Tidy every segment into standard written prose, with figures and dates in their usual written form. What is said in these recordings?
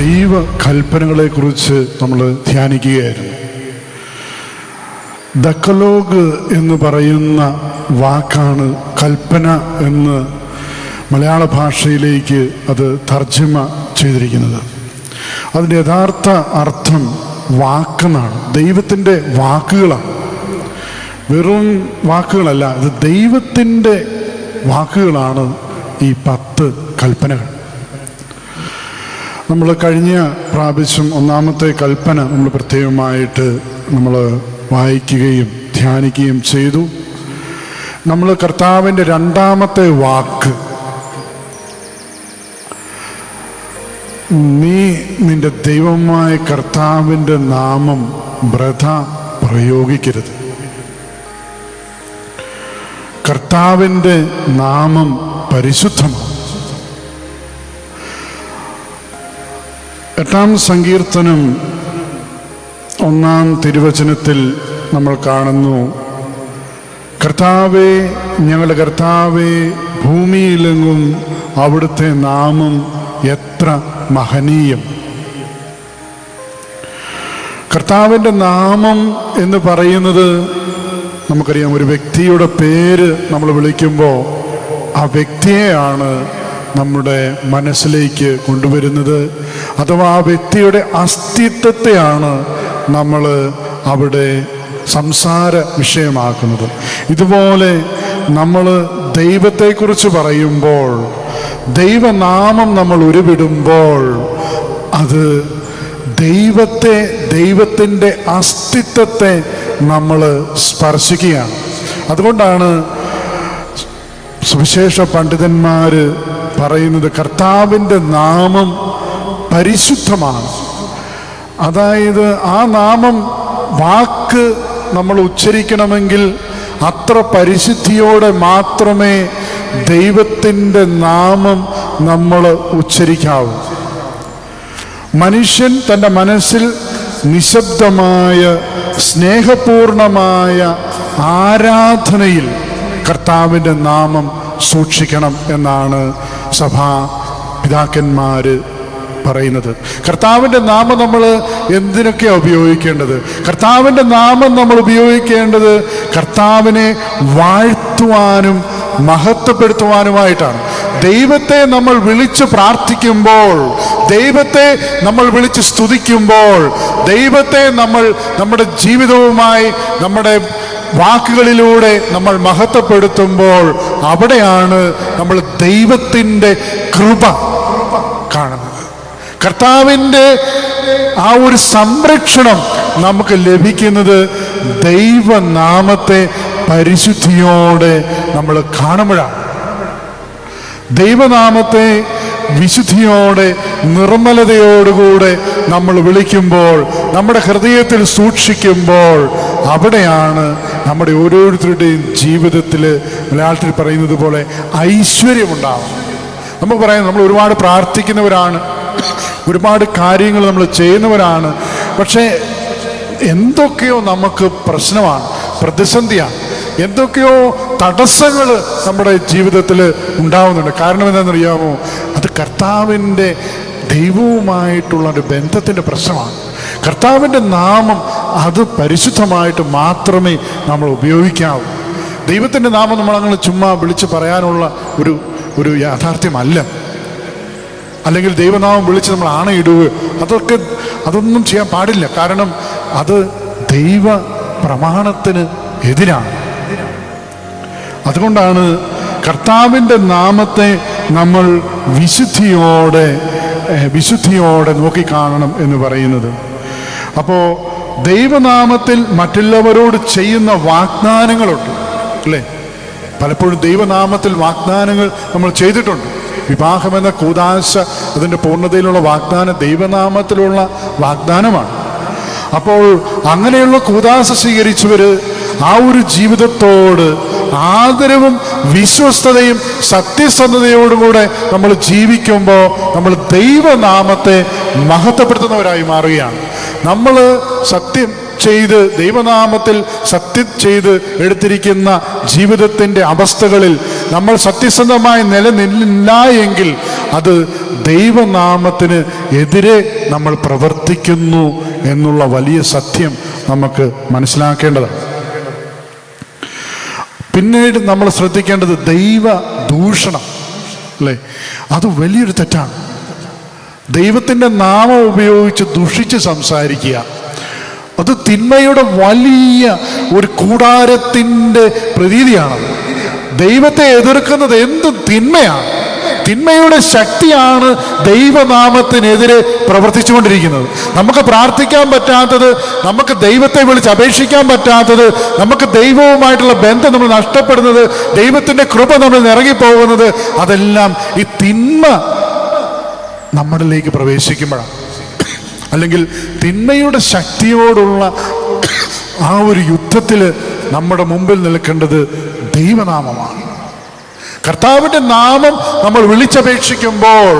ദൈവ കൽപ്പനകളെക്കുറിച്ച് നമ്മൾ ധ്യാനിക്കുകയായിരുന്നു. ദക്കലോഗ് എന്ന് പറയുന്ന വാക്കാണ് കൽപ്പന എന്ന് മലയാള ഭാഷയിലേക്ക് അത് തർജ്ജമ ചെയ്തിരിക്കുന്നത്. അതിൻ്റെ യഥാർത്ഥ അർത്ഥം വാക്കെന്നാണ്. ദൈവത്തിൻ്റെ വാക്കുകളാണ്, വെറും വാക്കുകളല്ല, ഇത് ദൈവത്തിൻ്റെ വാക്കുകളാണ് ഈ 10 കൽപ്പനകൾ. നമ്മൾ കഴിഞ്ഞ പ്രാവശ്യം ഒന്നാമത്തെ കൽപ്പന നമ്മൾ പ്രത്യേകമായിട്ട് നമ്മൾ വായിക്കുകയും ധ്യാനിക്കുകയും ചെയ്തു. നമ്മൾ കർത്താവിൻ്റെ രണ്ടാമത്തെ വാക്ക്, നീ നിന്റെ ദൈവമായ കർത്താവിൻ്റെ നാമം വൃഥ പ്രയോഗിക്കരുത്. കർത്താവിൻ്റെ നാമം പരിശുദ്ധമാണ്. 8-ാം സങ്കീർത്തനം 1-ാം തിരുവചനത്തിൽ നമ്മൾ കാണുന്നു, കർത്താവേ, ഞങ്ങളുടെ കർത്താവേ, ഭൂമിയിലെങ്ങും അവിടുത്തെ നാമം എത്ര മഹനീയം. കർത്താവിൻ്റെ നാമം എന്ന് പറയുന്നത് നമുക്കറിയാം, ഒരു വ്യക്തിയുടെ പേര് നമ്മൾ വിളിക്കുമ്പോൾ ആ വ്യക്തിയെയാണ് നമ്മുടെ മനസ്സിലേക്ക് കൊണ്ടുവരുന്നത്, അഥവാ ആ വ്യക്തിയുടെ അസ്തിത്വത്തെയാണ് നമ്മൾ അവിടെ സംസാര വിഷയമാക്കുന്നത്. ഇതുപോലെ നമ്മൾ ദൈവത്തെക്കുറിച്ച് പറയുമ്പോൾ, ദൈവനാമം നമ്മൾ ഉരുവിടുമ്പോൾ അത് ദൈവത്തിൻ്റെ അസ്തിത്വത്തെ നമ്മൾ സ്പർശിക്കുകയാണ്. അതുകൊണ്ടാണ് സുവിശേഷ പണ്ഡിതന്മാർ പറയുന്നത് കർത്താവിൻ്റെ നാമം പരിശുദ്ധമാണ്. അതായത് ആ നാമം വാക്ക് നമ്മൾ ഉച്ചരിക്കണമെങ്കിൽ അത്ര പരിശുദ്ധിയോടെ മാത്രമേ ദൈവത്തിൻ്റെ നാമം നമ്മൾ ഉച്ചരിക്കാവൂ. മനുഷ്യൻ തൻ്റെ മനസ്സിൽ നിശബ്ദമായ സ്നേഹപൂർണമായ ആരാധനയിൽ കർത്താവിൻ്റെ നാമം സൂക്ഷിക്കണം എന്നാണ് സഭാ പിതാക്കന്മാർ പറയുന്നത്. കർത്താവിൻ്റെ നാമം നമ്മൾ എന്തിനൊക്കെയാണ് ഉപയോഗിക്കേണ്ടത്? കർത്താവിൻ്റെ നാമം നമ്മൾ ഉപയോഗിക്കേണ്ടത് കർത്താവിനെ വാഴ്ത്തുവാനും മഹത്വപ്പെടുത്തുവാനുമായിട്ടാണ്. ദൈവത്തെ നമ്മൾ വിളിച്ച് പ്രാർത്ഥിക്കുമ്പോൾ, ദൈവത്തെ നമ്മൾ വിളിച്ച് സ്തുതിക്കുമ്പോൾ, ദൈവത്തെ നമ്മൾ നമ്മുടെ ജീവിതവുമായി നമ്മുടെ വാക്കുകളിലൂടെ നമ്മൾ മഹത്വപ്പെടുത്തുമ്പോൾ, അവിടെയാണ് നമ്മൾ ദൈവത്തിൻ്റെ കൃപ കാണുന്നത്. കർത്താവിൻ്റെ ആ ഒരു സംരക്ഷണം നമുക്ക് ലഭിക്കുന്നത് ദൈവനാമത്തെ പരിശുദ്ധിയോടെ നമ്മൾ കാണുമ്പോഴാണ്. ദൈവനാമത്തെ വിശുദ്ധിയോടെ നിർമ്മലതയോടുകൂടെ നമ്മൾ വിളിക്കുമ്പോൾ, നമ്മുടെ ഹൃദയത്തിൽ സൂക്ഷിക്കുമ്പോൾ, അവിടെയാണ് നമ്മുടെ ഓരോരുത്തരുടെയും ജീവിതത്തിൽ മലയാളത്തിൽ പറയുന്നത് പോലെ ഐശ്വര്യമുണ്ടാവും. നമുക്ക് പറയാം, നമ്മൾ ഒരുപാട് പ്രാർത്ഥിക്കുന്നവരാണ്, ഒരുപാട് കാര്യങ്ങൾ നമ്മൾ ചെയ്യുന്നവരാണ്, പക്ഷേ എന്തൊക്കെയോ നമുക്ക് പ്രശ്നമാണ്, പ്രതിസന്ധിയാണ്, എന്തൊക്കെയോ തടസ്സങ്ങൾ നമ്മുടെ ജീവിതത്തിൽ ഉണ്ടാവുന്നുണ്ട്. കാരണം എന്താണെന്നറിയാമോ? അത് കർത്താവിൻ്റെ ദൈവവുമായിട്ടുള്ള ഒരു ബന്ധത്തിൻ്റെ പ്രശ്നമാണ്. കർത്താവിൻ്റെ നാമം അത് പരിശുദ്ധമായിട്ട് മാത്രമേ നമ്മൾ ഉപയോഗിക്കാവൂ. ദൈവത്തിൻ്റെ നാമം നമ്മളങ്ങനെ ചുമ്മാ വിളിച്ച് പറയാനുള്ള ഒരു യാഥാർത്ഥ്യമല്ല. അല്ലെങ്കിൽ ദൈവനാമം വിളിച്ച് നമ്മൾ ആണയിടുക, അതൊന്നും ചെയ്യാൻ പാടില്ല. കാരണം അത് ദൈവ പ്രമാണത്തിന് എതിരാണ്. അതുകൊണ്ടാണ് കർത്താവിൻ്റെ നാമത്തെ നമ്മൾ വിശുദ്ധിയോടെ നോക്കിക്കാണണം എന്ന് പറയുന്നത്. അപ്പോൾ ദൈവനാമത്തിൽ മറ്റുള്ളവരോട് ചെയ്യുന്ന വാഗ്ദാനങ്ങളുണ്ട്, അല്ലേ? പലപ്പോഴും ദൈവനാമത്തിൽ വാഗ്ദാനങ്ങൾ നമ്മൾ ചെയ്തിട്ടുണ്ട്. വിവാഹമെന്ന കൂദാശ, അതിൻ്റെ പൂർണ്ണതയിലുള്ള വാഗ്ദാനം ദൈവനാമത്തിലുള്ള വാഗ്ദാനമാണ്. അപ്പോൾ അങ്ങനെയുള്ള കൂദാശ സ്വീകരിച്ചവർ ആ ഒരു ജീവിതത്തോട് ആദരവും വിശ്വസ്തതയും സത്യസന്ധതയോടുകൂടെ നമ്മൾ ജീവിക്കുമ്പോൾ നമ്മൾ ദൈവനാമത്തെ മഹത്വപ്പെടുത്തുന്നവരായി മാറുകയാണ്. നമ്മൾ സത്യം ചെയ്ത് ദൈവനാമത്തിൽ സത്യം ചെയ്ത് എടുത്തിരിക്കുന്ന ജീവിതത്തിൻ്റെ അവസ്ഥകളിൽ നമ്മൾ സത്യസന്ധമായി നിലനിന്നില്ല എങ്കിൽ അത് ദൈവനാമത്തിന് എതിരെ നമ്മൾ പ്രവർത്തിക്കുന്നു എന്നുള്ള വലിയ സത്യം നമുക്ക് മനസ്സിലാക്കേണ്ടതാണ്. പിന്നീട് നമ്മൾ ശ്രദ്ധിക്കേണ്ടത് ദൈവ ദൂഷണം, അല്ലേ? അത് വലിയൊരു തെറ്റാണ്. ദൈവത്തിൻ്റെ നാമം ഉപയോഗിച്ച് ദുഷിച്ച് സംസാരിക്കുക, അത് തിന്മയുടെ വലിയ ഒരു കൂടാരത്തിൻ്റെ പ്രതീതിയാണ്. ദൈവത്തെ എതിർക്കുന്നത് എന്തും തിന്മയാണ്. തിന്മയുടെ ശക്തിയാണ് ദൈവനാമത്തിനെതിരെ പ്രവർത്തിച്ചുകൊണ്ടിരിക്കുന്നത്. നമുക്ക് പ്രാർത്ഥിക്കാൻ പറ്റാത്തത്, നമുക്ക് ദൈവത്തെ വിളിച്ച് അപേക്ഷിക്കാൻ പറ്റാത്തത്, നമുക്ക് ദൈവവുമായിട്ടുള്ള ബന്ധം നമ്മൾ നഷ്ടപ്പെടുന്നത്, ദൈവത്തിൻ്റെ കൃപ നമ്മൾ ഇറങ്ങിപ്പോകുന്നത്, അതെല്ലാം ഈ തിന്മ നമ്മളിലേക്ക് പ്രവേശിക്കുമ്പോഴാണ്. അല്ലെങ്കിൽ തിന്മയുടെ ശക്തിയോടുള്ള ആ ഒരു യുദ്ധത്തിൽ നമ്മുടെ മുമ്പിൽ നിൽക്കേണ്ടത് ദൈവനാമമാണ്. കർത്താവിൻ്റെ നാമം നമ്മൾ വിളിച്ചപേക്ഷിക്കുമ്പോൾ,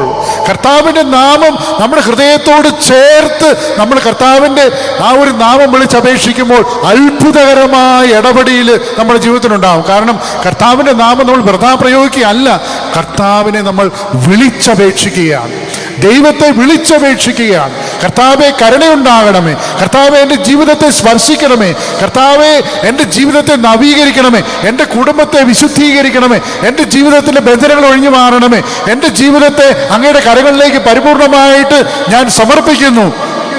കർത്താവിൻ്റെ നാമം നമ്മുടെ ഹൃദയത്തോട് ചേർത്ത് നമ്മൾ കർത്താവിൻ്റെ ആ ഒരു നാമം വിളിച്ചപേക്ഷിക്കുമ്പോൾ അത്ഭുതകരമായ ഇടപെടൽ നമ്മുടെ ജീവിതത്തിലുണ്ടാകും. കാരണം കർത്താവിൻ്റെ നാമം നമ്മൾ വൃഥാ പ്രയോഗിക്കുകയല്ല, കർത്താവിനെ നമ്മൾ വിളിച്ചപേക്ഷിക്കുകയാണ്, ദൈവത്തെ വിളിച്ചപേക്ഷിക്കുകയാണ്. കർത്താവെ കരുണയുണ്ടാകണമേ, കർത്താവെ എൻ്റെ ജീവിതത്തെ സ്പർശിക്കണമേ, കർത്താവെ എൻ്റെ ജീവിതത്തെ നവീകരിക്കണമേ, എൻ്റെ കുടുംബത്തെ വിശുദ്ധീകരിക്കണമേ, എൻ്റെ ജീവിതത്തിലെ ബന്ധനങ്ങൾ ഒഴിഞ്ഞു മാറണമേ, എൻ്റെ ജീവിതത്തെ അങ്ങയുടെ കരങ്ങളിലേക്ക് പരിപൂർണമായിട്ട് ഞാൻ സമർപ്പിക്കുന്നു.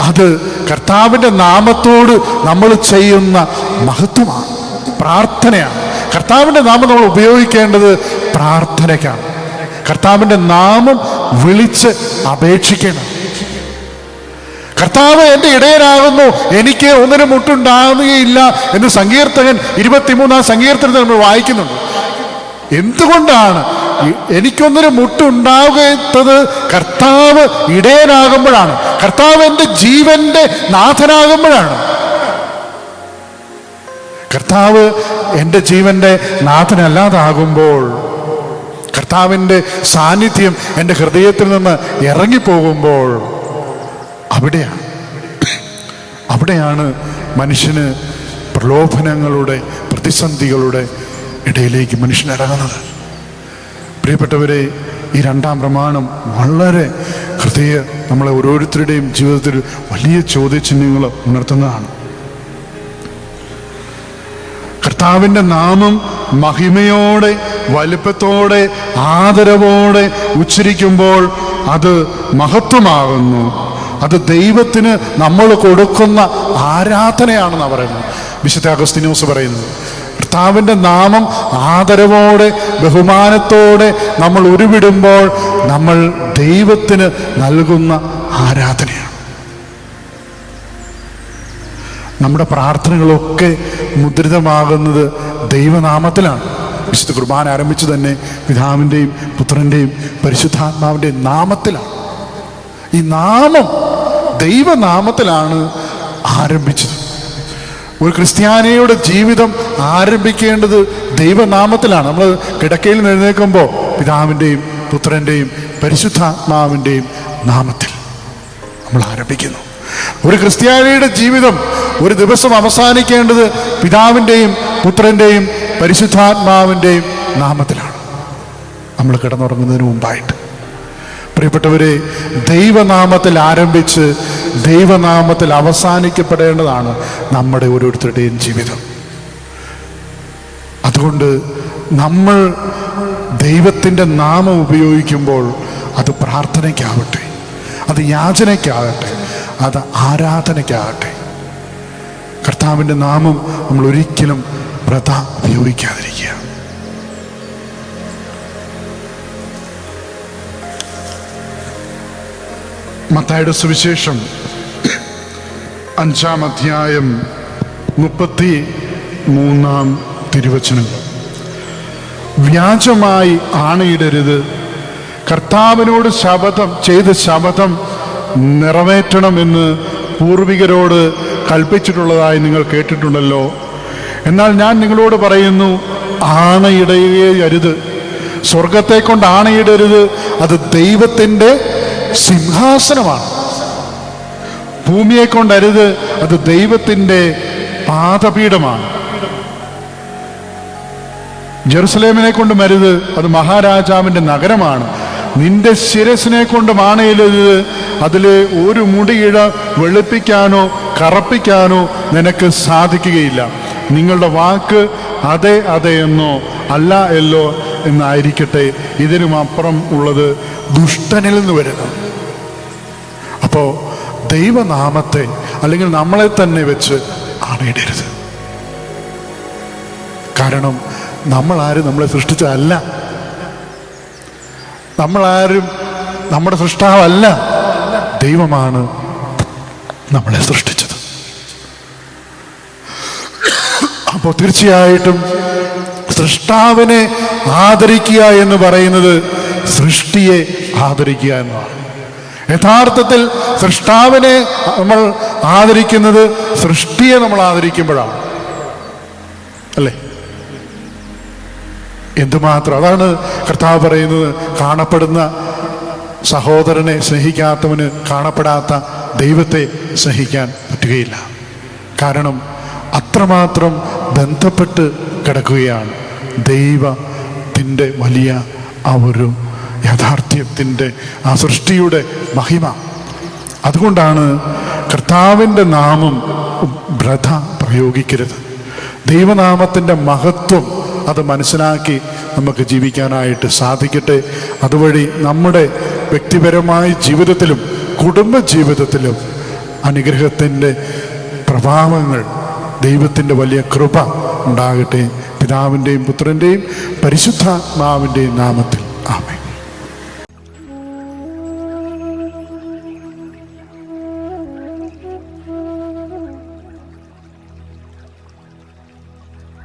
അത് കർത്താവിൻ്റെ നാമത്തോട് നമ്മൾ ചെയ്യുന്ന മഹത്വമാണ്, പ്രാർത്ഥനയാണ്. കർത്താവിൻ്റെ നാമം നമ്മൾ ഉപയോഗിക്കേണ്ടത് പ്രാർത്ഥനയ്ക്കാണ്. കർത്താവിൻ്റെ നാമം വിളിച്ച് അപേക്ഷിക്കണം. കർത്താവ് എൻ്റെ ഇടയനാകുന്നു, എനിക്ക് ഒന്നിനും മുട്ടുണ്ടാകുകയില്ല എന്ന് സങ്കീർത്തകൻ 23-ാം സങ്കീർത്തനത്തിൽ നമ്മൾ വായിക്കുന്നുണ്ട്. എന്തുകൊണ്ടാണ് എനിക്കൊന്നിനും മുട്ടുണ്ടാകാത്തത്? കർത്താവ് ഇടയനാകുമ്പോഴാണ്, കർത്താവ് എൻ്റെ ജീവന്റെ നാഥനാകുമ്പോഴാണ്. കർത്താവ് എൻ്റെ ജീവന്റെ നാഥനല്ലാതാകുമ്പോൾ, കർത്താവിൻ്റെ സാന്നിധ്യം എൻ്റെ ഹൃദയത്തിൽ നിന്ന് ഇറങ്ങിപ്പോകുമ്പോൾ, അവിടെയാണ് മനുഷ്യന് പ്രലോഭനങ്ങളുടെ, പ്രതിസന്ധികളുടെ ഇടയിലേക്ക് മനുഷ്യൻ ഇറങ്ങുന്നത്. പ്രിയപ്പെട്ടവരെ, ഈ 2-ാം പ്രമാണം വളരെ നമ്മളെ ഓരോരുത്തരുടെയും ജീവിതത്തിൽ വലിയ ചോദ്യചിഹ്നങ്ങൾ ഉണർത്തുന്നതാണ്. കർത്താവിൻ്റെ നാമം മഹിമയോടെ, വലിപ്പത്തോടെ, ആദരവോടെ ഉച്ചരിക്കുമ്പോൾ അത് മഹത്വമാകുന്നു. അത് ദൈവത്തിന് നമ്മൾ കൊടുക്കുന്ന ആരാധനയാണെന്നാണ് പറയുന്നത്. വിശുദ്ധ അഗസ്തീനോസ് പറയുന്നത്, കർത്താവിൻ്റെ നാമം ആദരവോടെ, ബഹുമാനത്തോടെ നമ്മൾ ഉരുവിടുമ്പോൾ നമ്മൾ ദൈവത്തിന് നൽകുന്ന ആരാധനയാണ്. നമ്മുടെ പ്രാർത്ഥനകളൊക്കെ മുദ്രിതമാകുന്നത് ദൈവനാമത്തിലാണ്. വിശുദ്ധ കുർബാന ആരംഭിച്ചു തന്നെ പിതാവിൻ്റെയും പുത്രൻ്റെയും പരിശുദ്ധാത്മാവിൻ്റെയും നാമത്തിലാണ്. ഈ നാമം ദൈവനാമത്തിലാണ് ആരംഭിച്ചത്. ഒരു ക്രിസ്ത്യാനിയുടെ ജീവിതം ആരംഭിക്കേണ്ടത് ദൈവനാമത്തിലാണ്. നമ്മൾ കിടക്കയിൽ എഴുന്നേൽക്കുമ്പോൾ പിതാവിൻ്റെയും പുത്രൻ്റെയും പരിശുദ്ധാത്മാവിൻ്റെയും നാമത്തിൽ നമ്മൾ ആരംഭിക്കുന്നു. ഒരു ക്രിസ്ത്യാനിയുടെ ജീവിതം ഒരു ദിവസം അവസാനിക്കേണ്ടത് പിതാവിൻ്റെയും പുത്രൻ്റെയും പരിശുദ്ധാത്മാവിൻ്റെയും നാമത്തിലാണ്, നമ്മൾ കിടന്നുറങ്ങുന്നതിന് മുമ്പായിട്ട്. പ്രിയപ്പെട്ടവരെ, ദൈവനാമത്തിൽ ആരംഭിച്ച് ദൈവനാമത്തിൽ അവസാനിക്കപ്പെടേണ്ടതാണ് നമ്മുടെ ഓരോരുത്തരുടെയും ജീവിതം. അതുകൊണ്ട് നമ്മൾ ദൈവത്തിൻ്റെ നാമം ഉപയോഗിക്കുമ്പോൾ അത് പ്രാർത്ഥനയ്ക്കാവട്ടെ, അത് യാചനയ്ക്കാകട്ടെ, അത് ആരാധനയ്ക്കാകട്ടെ, കർത്താവിൻ്റെ നാമം നമ്മൾ ഒരിക്കലും വൃഥാ ഉപയോഗിക്കാതിരിക്കുക. മത്തായിയുടെ സുവിശേഷം 5-ാം അധ്യായം 33-ാം തിരുവചനം: വ്യാജമായി ആണയിടരുത്, കർത്താവിനോട് ശപഥം നിറവേറ്റണമെന്ന് പൂർവികരോട് കൽപ്പിച്ചിട്ടുള്ളതായി നിങ്ങൾ കേട്ടിട്ടുണ്ടല്ലോ. എന്നാൽ ഞാൻ നിങ്ങളോട് പറയുന്നു, ആണയിടരുത്. സ്വർഗത്തെ കൊണ്ട് ആണയിടരുത്, അത് ദൈവത്തിൻ്റെ സിംഹാസനമാണ്. ഭൂമിയെ കൊണ്ടരുത്, അത് ദൈവത്തിൻ്റെ പാദപീഠമാണ്. ജെറുസലേമിനെ കൊണ്ട് മരുത്, അത് മഹാരാജാവിൻ്റെ നഗരമാണ്. നിന്റെ ശിരസിനെ കൊണ്ട് ആണയിലരുത്, അതിലെ ഒരു മുടിയിഴ വെളുപ്പിക്കാനോ കറപ്പിക്കാനോ നിനക്ക് സാധിക്കുകയില്ല. നിങ്ങളുടെ വാക്ക് അതെ അതെ എന്നോ അല്ല എല്ലോ എന്നായിരിക്കട്ടെ. ഇതിനും അപ്പുറം ഉള്ളത് ദുഷ്ടനിൽ നിന്ന് വരുന്നു. അപ്പോൾ ദൈവനാമത്തെ അല്ലെങ്കിൽ നമ്മളെ തന്നെ വെച്ച് ആണയിടരുത്. കാരണം നമ്മളാരും നമ്മളെ സൃഷ്ടിച്ചതല്ല, നമ്മളാരും നമ്മുടെ സൃഷ്ടാവല്ല, ദൈവമാണ് നമ്മളെ സൃഷ്ടിച്ചത്. അപ്പോൾ തീർച്ചയായിട്ടും സൃഷ്ടാവിനെ ആദരിക്കുക എന്ന് പറയുന്നത് സൃഷ്ടിയെ ആദരിക്കുക എന്നതാണ്. യഥാർത്ഥത്തിൽ സൃഷ്ടാവിനെ നമ്മൾ ആദരിക്കുന്നത് സൃഷ്ടിയെ നമ്മൾ ആദരിക്കുമ്പോഴാണ്, അല്ലേ? എന്തുമാത്രം, അതാണ് കർത്താവ് പറയുന്നത്, കാണപ്പെടുന്ന സഹോദരനെ സ്നേഹിക്കാത്തവന് കാണപ്പെടാത്ത ദൈവത്തെ സ്നേഹിക്കാൻ പറ്റുകയില്ല. കാരണം അത്രമാത്രം ബന്ധപ്പെട്ട് കിടക്കുകയാണ് ദൈവത്തിൻ്റെ വലിയ ആ ഒരു യാഥാർത്ഥ്യത്തിൻ്റെ ആ സൃഷ്ടിയുടെ മഹിമ. അതുകൊണ്ടാണ് കർത്താവിൻ്റെ നാമം വൃഥ പ്രയോഗിക്കരുത്. ദൈവനാമത്തിൻ്റെ മഹത്വം അത് മനസ്സിലാക്കി നമുക്ക് ജീവിക്കാനായിട്ട് സാധിക്കട്ടെ. അതുവഴി നമ്മുടെ വ്യക്തിപരമായ ജീവിതത്തിലും കുടുംബ ജീവിതത്തിലും അനുഗ്രഹത്തിൻ്റെ പ്രഭാവങ്ങൾ, ദൈവത്തിൻ്റെ വലിയ കൃപ ഉണ്ടാകട്ടെ. പിതാവിൻ്റെയും പുത്രൻ്റെയും പരിശുദ്ധാത്മാവിൻ്റെയും നാമത്തിൽ ആമേൻ.